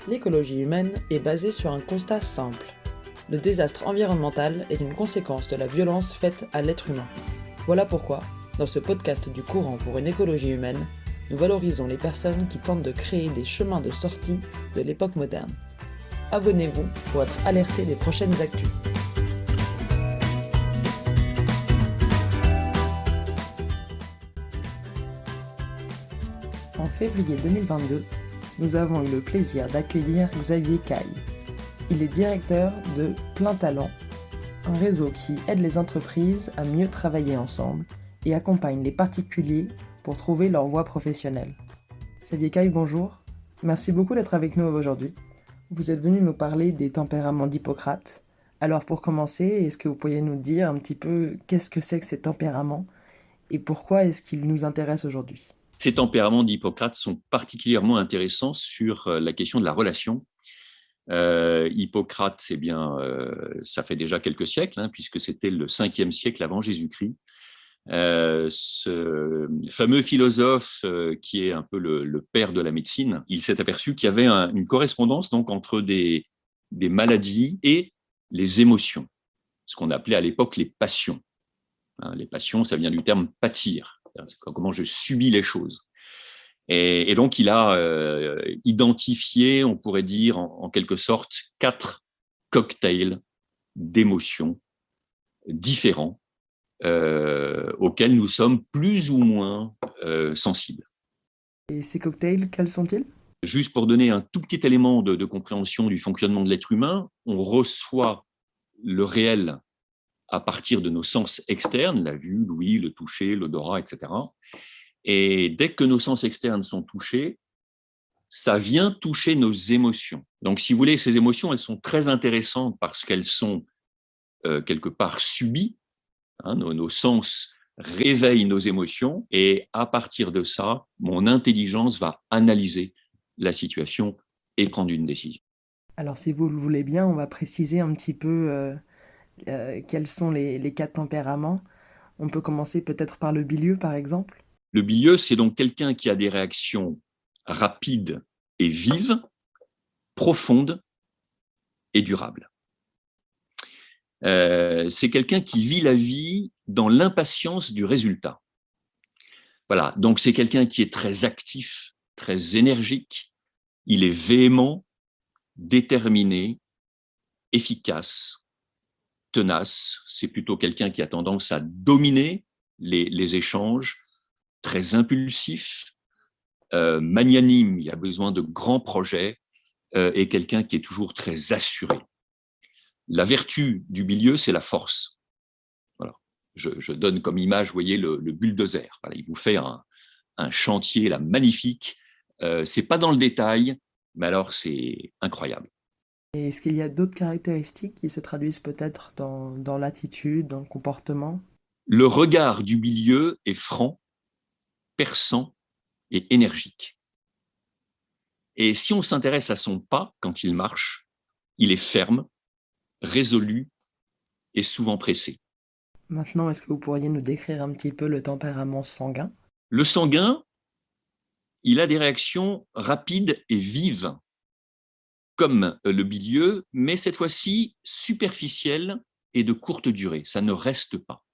L'écologie humaine est basée sur un constat simple. Le désastre environnemental est une conséquence de la violence faite à l'être humain. Voilà pourquoi, dans ce podcast du courant pour une écologie humaine, nous valorisons les personnes qui tentent de créer des chemins de sortie de l'époque moderne. Abonnez-vous pour être alerté des prochaines actus. En février 2022, nous avons eu le plaisir d'accueillir Xavier Caille. Il est directeur de Plein Talent, un réseau qui aide les entreprises à mieux travailler ensemble et accompagne les particuliers pour trouver leur voie professionnelle. Xavier Caille, bonjour. Merci beaucoup d'être avec nous aujourd'hui. Vous êtes venu nous parler des tempéraments d'Hippocrate. Alors pour commencer, est-ce que vous pourriez nous dire un petit peu qu'est-ce que c'est que ces tempéraments et pourquoi est-ce qu'ils nous intéressent aujourd'hui ? Ces tempéraments d'Hippocrate sont particulièrement intéressants sur la question de la relation. Hippocrate, ça fait déjà quelques siècles, puisque c'était le 5e siècle avant Jésus-Christ. Ce fameux philosophe qui est un peu le père de la médecine, il s'est aperçu qu'il y avait une correspondance donc, entre des maladies et les émotions, ce qu'on appelait à l'époque les passions. Les passions, ça vient du terme pâtir. C'est comment je subis les choses. Et donc, il a identifié, on pourrait dire en quelque sorte, 4 cocktails d'émotions différents auxquels nous sommes plus ou moins sensibles. Et ces cocktails, quels sont-ils ? Juste pour donner un tout petit élément de compréhension du fonctionnement de l'être humain, on reçoit le réel à partir de nos sens externes, la vue, l'ouïe, le toucher, l'odorat, etc. Et dès que nos sens externes sont touchés, ça vient toucher nos émotions. Donc, si vous voulez, ces émotions, elles sont très intéressantes parce qu'elles sont quelque part subies. Nos sens réveillent nos émotions et à partir de ça, mon intelligence va analyser la situation et prendre une décision. Alors, si vous le voulez bien, on va préciser un petit peu quels sont les 4 tempéraments. On peut commencer peut-être par le bilieux, par exemple. Le bilieux, c'est donc quelqu'un qui a des réactions rapides et vives, profondes et durables. C'est quelqu'un qui vit la vie dans l'impatience du résultat. Voilà, donc c'est quelqu'un qui est très actif, très énergique, il est véhément, déterminé, efficace, tenace. C'est plutôt quelqu'un qui a tendance à dominer les échanges, très impulsif, magnanime, il a besoin de grands projets, et quelqu'un qui est toujours très assuré. La vertu du bilieux, c'est la force. Voilà. Je donne comme image, vous voyez, le bulldozer. Voilà, il vous fait un chantier là, magnifique. C'est pas dans le détail, mais alors c'est incroyable. Et est-ce qu'il y a d'autres caractéristiques qui se traduisent peut-être dans l'attitude, dans le comportement ? Le regard du bilieux est franc, perçant et énergique. Et si on s'intéresse à son pas quand il marche, il est ferme, résolu et souvent pressé. Maintenant, est-ce que vous pourriez nous décrire un petit peu le tempérament sanguin ? Le sanguin, il a des réactions rapides et vives, comme le bilieux, mais cette fois-ci superficielles et de courte durée. Ça ne reste pas.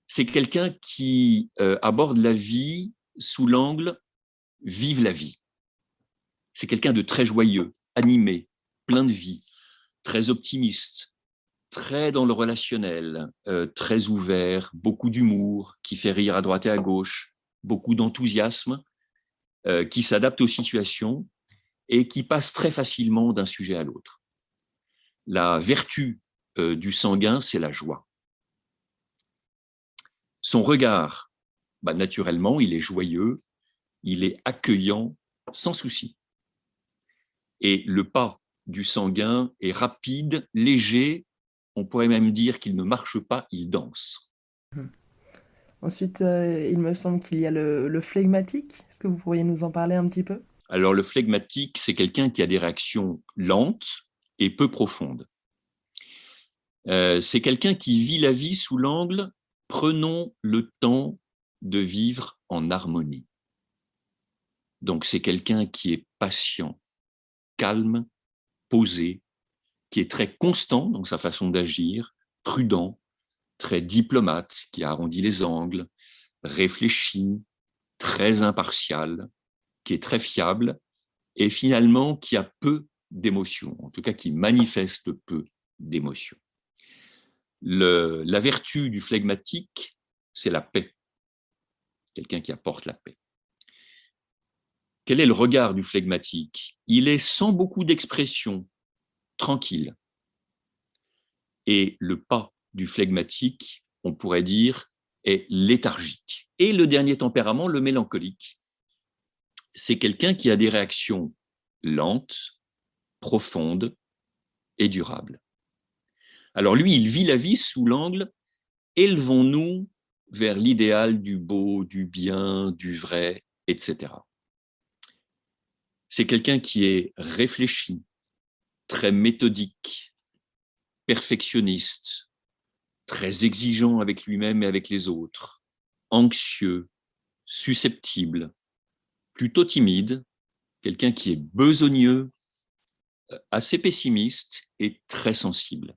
C'est quelqu'un qui aborde la vie sous l'angle « vive la vie ». C'est quelqu'un de très joyeux, animé, plein de vie, très optimiste, très dans le relationnel, très ouvert, beaucoup d'humour, qui fait rire à droite et à gauche, beaucoup d'enthousiasme, qui s'adapte aux situations et qui passe très facilement d'un sujet à l'autre. La vertu du sanguin, c'est la joie. Son regard, naturellement, il est joyeux, il est accueillant, sans souci. Et le pas du sanguin est rapide, léger, on pourrait même dire qu'il ne marche pas, il danse. Ensuite, il me semble qu'il y a le flegmatique. Est-ce que vous pourriez nous en parler un petit peu ? Alors, le flegmatique, c'est quelqu'un qui a des réactions lentes et peu profondes. C'est quelqu'un qui vit la vie sous l'angle « prenons le temps de vivre en harmonie ». Donc, c'est quelqu'un qui est patient, calme, posé, qui est très constant dans sa façon d'agir, prudent, très diplomate, qui arrondit les angles, réfléchi, très impartial, qui est très fiable et finalement qui a peu d'émotions, en tout cas qui manifeste peu d'émotions. La vertu du flegmatique, c'est la paix, quelqu'un qui apporte la paix. Quel est le regard du flegmatique? Il est sans beaucoup d'expression, tranquille. Et le pas du flegmatique, on pourrait dire, est léthargique. Et le dernier tempérament, le mélancolique, c'est quelqu'un qui a des réactions lentes, profondes et durables. Alors lui, il vit la vie sous l'angle « élevons-nous vers l'idéal du beau, du bien, du vrai, etc. » C'est quelqu'un qui est réfléchi, très méthodique, perfectionniste, très exigeant avec lui-même et avec les autres, anxieux, susceptible, plutôt timide, quelqu'un qui est besogneux, assez pessimiste et très sensible.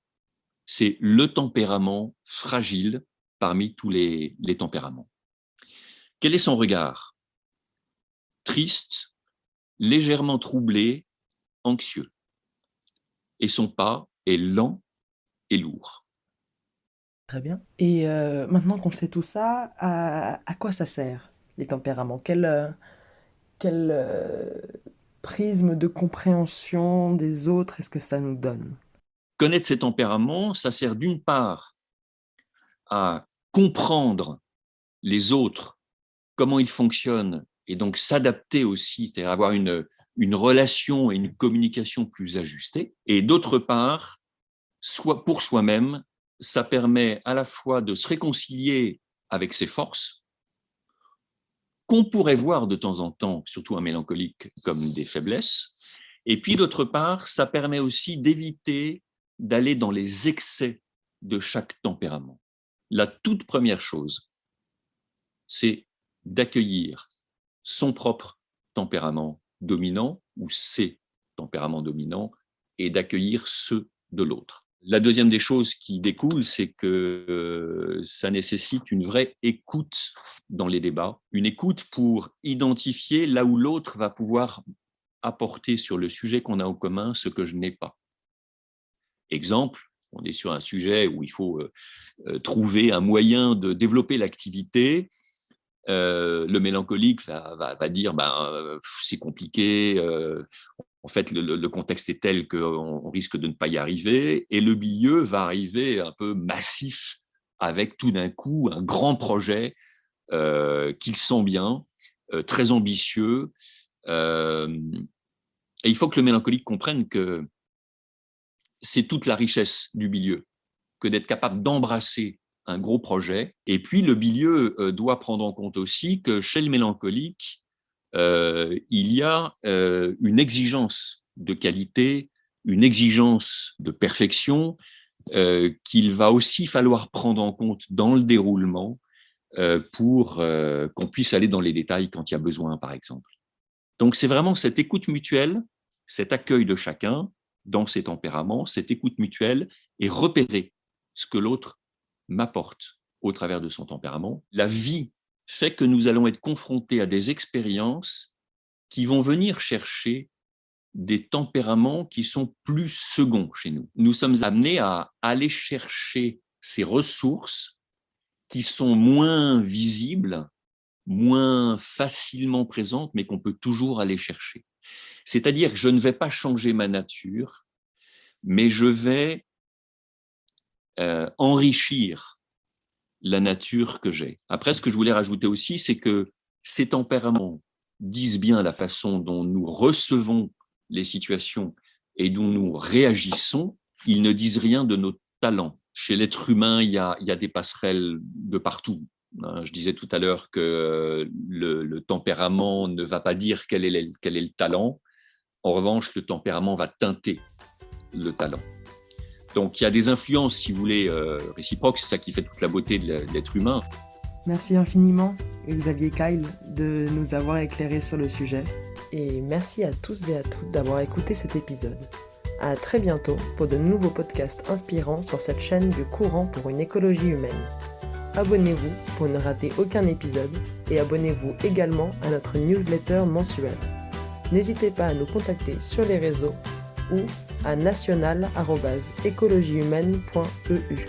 C'est le tempérament fragile parmi tous les tempéraments. Quel est son regard? Triste, légèrement troublé, anxieux. Et son pas est lent et lourd. Très bien. Et maintenant qu'on sait tout ça, à quoi ça sert, les tempéraments? Quel prisme de compréhension des autres est-ce que ça nous donne? Connaître ces tempéraments, ça sert d'une part à comprendre les autres, comment ils fonctionnent, et donc s'adapter aussi, c'est-à-dire avoir une relation et une communication plus ajustée. Et d'autre part, soit pour soi-même, ça permet à la fois de se réconcilier avec ses forces, qu'on pourrait voir de temps en temps, surtout un mélancolique, comme des faiblesses, et puis d'autre part, ça permet aussi d'éviter d'aller dans les excès de chaque tempérament. La toute première chose, c'est d'accueillir son propre tempérament dominant ou ses tempéraments dominants et d'accueillir ceux de l'autre. La deuxième des choses qui découle, c'est que ça nécessite une vraie écoute dans les débats, une écoute pour identifier là où l'autre va pouvoir apporter sur le sujet qu'on a en commun ce que je n'ai pas. Exemple, on est sur un sujet où il faut trouver un moyen de développer l'activité. Le mélancolique va dire c'est compliqué, en fait le contexte est tel qu'on risque de ne pas y arriver, et le milieu va arriver un peu massif avec tout d'un coup un grand projet qu'il sent bien, très ambitieux, et il faut que le mélancolique comprenne que c'est toute la richesse du milieu, que d'être capable d'embrasser un gros projet. Et puis, le milieu doit prendre en compte aussi que chez le mélancolique, il y a une exigence de qualité, une exigence de perfection qu'il va aussi falloir prendre en compte dans le déroulement pour qu'on puisse aller dans les détails quand il y a besoin, par exemple. Donc, c'est vraiment cette écoute mutuelle, cet accueil de chacun dans ses tempéraments, cette écoute mutuelle et repérer ce que l'autre m'apporte au travers de son tempérament. La vie fait que nous allons être confrontés à des expériences qui vont venir chercher des tempéraments qui sont plus seconds chez nous. Nous sommes amenés à aller chercher ces ressources qui sont moins visibles, moins facilement présentes, mais qu'on peut toujours aller chercher. C'est-à-dire que je ne vais pas changer ma nature, mais je vais enrichir la nature que j'ai. Après, ce que je voulais rajouter aussi, c'est que ces tempéraments disent bien la façon dont nous recevons les situations et dont nous réagissons. Ils ne disent rien de nos talents. Chez l'être humain, il y a des passerelles de partout. Je disais tout à l'heure que le tempérament ne va pas dire quel est le talent. En revanche, le tempérament va teinter le talent. Donc, il y a des influences, si vous voulez, réciproques. C'est ça qui fait toute la beauté de l'être humain. Merci infiniment, Xavier Kyle, de nous avoir éclairé sur le sujet. et merci à tous et à toutes d'avoir écouté cet épisode. À très bientôt pour de nouveaux podcasts inspirants sur cette chaîne du courant pour une écologie humaine. Abonnez-vous pour ne rater aucun épisode et abonnez-vous également à notre newsletter mensuelle. N'hésitez pas à nous contacter sur les réseaux ou à national@écologiehumaine.eu.